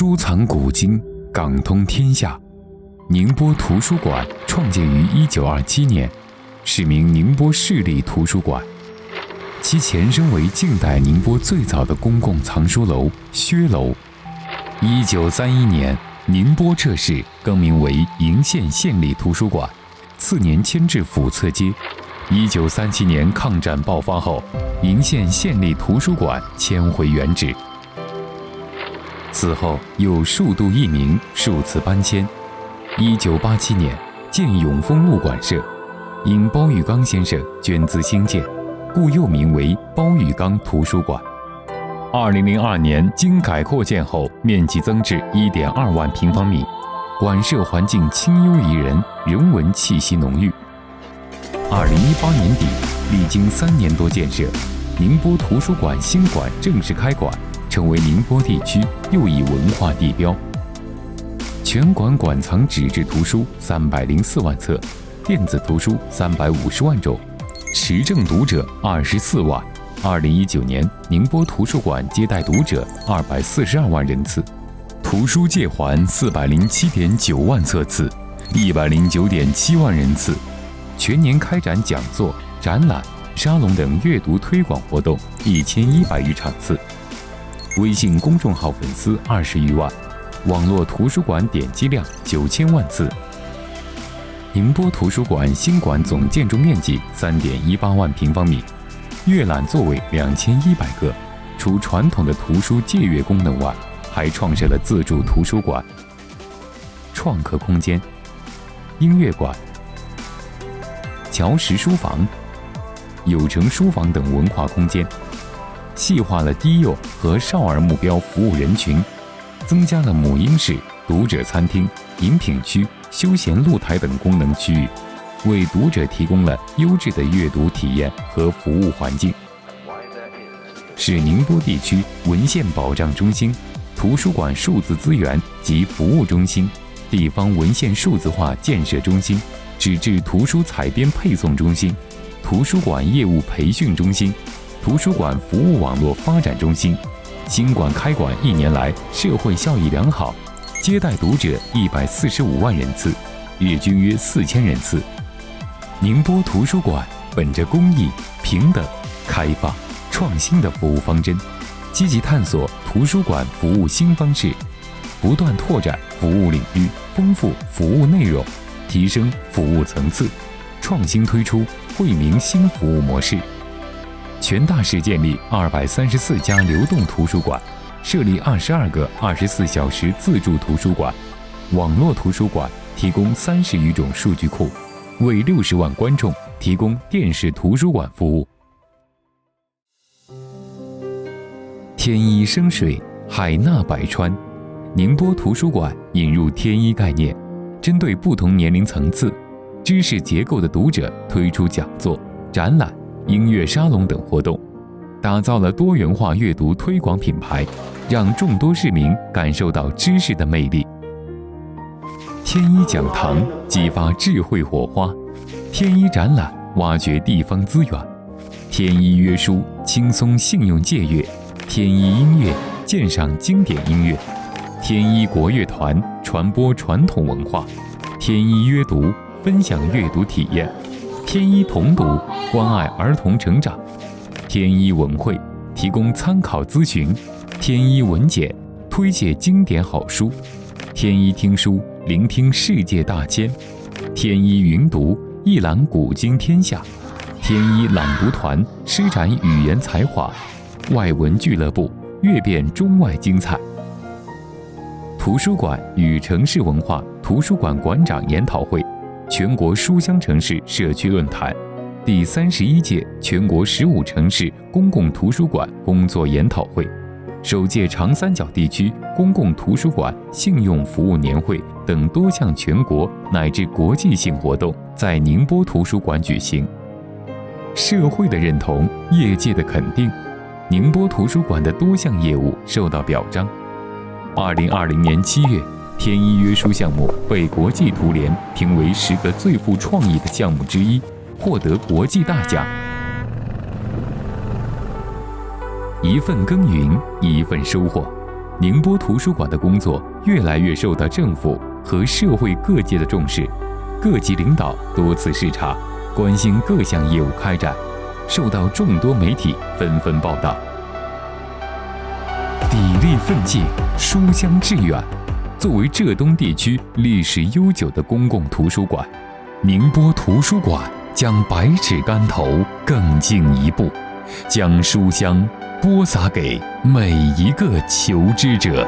书藏古今，港通天下。宁波图书馆创建于1927年，是名宁波市立图书馆，其前身为近代宁波最早的公共藏书楼薛楼。1931年，宁波浙市更名为鄞县县立图书馆，次年迁至府侧街。1937年抗战爆发后，鄞县县立图书馆迁回原址。此后又数度易名，数次搬迁。1987年建永丰路馆舍，因包玉刚先生捐资兴建，故又名为包玉刚图书馆。2002年经改扩建后，面积增至 1.2 万平方米，馆舍环境清幽宜人，人文气息浓郁。2018年底，历经3年多建设，宁波图书馆新馆正式开馆，成为宁波地区又一文化地标。全馆馆藏纸质图书304万册，电子图书350万种，持证读者24万。2019年，宁波图书馆接待读者242万人次，图书借还407.9万册次，109.7万人次。全年开展讲座、展览、沙龙等阅读推广活动1100余场次，微信公众号粉丝20余万，网络图书馆点击量9000万次。宁波图书馆新馆总建筑面积3.18万平方米，阅览座位2100个。除传统的图书借阅功能外，还创设了自助图书馆、创客空间、音乐馆、乔石书房、有成书房等文化空间，细化了低幼和少儿目标服务人群，增加了母婴室、读者餐厅、饮品区、休闲露台等功能区域，为读者提供了优质的阅读体验和服务环境，是宁波地区文献保障中心、图书馆数字资源及服务中心、地方文献数字化建设中心、纸质图书采编配送中心、图书馆业务培训中心、图书馆服务网络发展中心。新馆开馆1年来，社会效益良好，接待读者145万人次，日均约4000人次。宁波图书馆本着公益、平等、开放、创新的服务方针，积极探索图书馆服务新方式，不断拓展服务领域，丰富服务内容，提升服务层次，创新推出惠民新服务模式。全大市建立234家流动图书馆，设立22个24小时自助图书馆，网络图书馆提供30余种数据库，为60万观众提供电视图书馆服务。天一生水，海纳百川。宁波图书馆引入天一概念，针对不同年龄层次、知识结构的读者推出讲座、展览、音乐沙龙等活动，打造了多元化阅读推广品牌，让众多市民感受到知识的魅力。天一讲堂激发智慧火花，天一展览挖掘地方资源，天一约书轻松信用借阅，天一音乐鉴赏经典音乐，天一国乐团传播传统文化，天一约读分享阅读体验，天一童读关爱儿童成长，天一文汇提供参考咨询，天一文简推介经典好书，天一听书聆听世界大千，天一云读一览古今天下，天一朗读团施展语言才华，外文俱乐部阅遍中外精彩。图书馆与城市文化图书馆馆长研讨会，全国书香城市社区论坛，第31届全国15城市公共图书馆工作研讨会，首届长三角地区公共图书馆信用服务年会等多项全国乃至国际性活动在宁波图书馆举行。社会的认同，业界的肯定，宁波图书馆的多项业务受到表彰。2020年7月，天一约书项目被国际图联评为10个最富创意的项目之一，获得国际大奖。一份耕耘一份收获，宁波图书馆的工作越来越受到政府和社会各界的重视，各级领导多次视察，关心各项业务开展，受到众多媒体纷纷报道。砥砺奋进，书香致远。作为浙东地区历史悠久的公共图书馆，宁波图书馆将百尺竿头更进一步，将书香播撒给每一个求知者。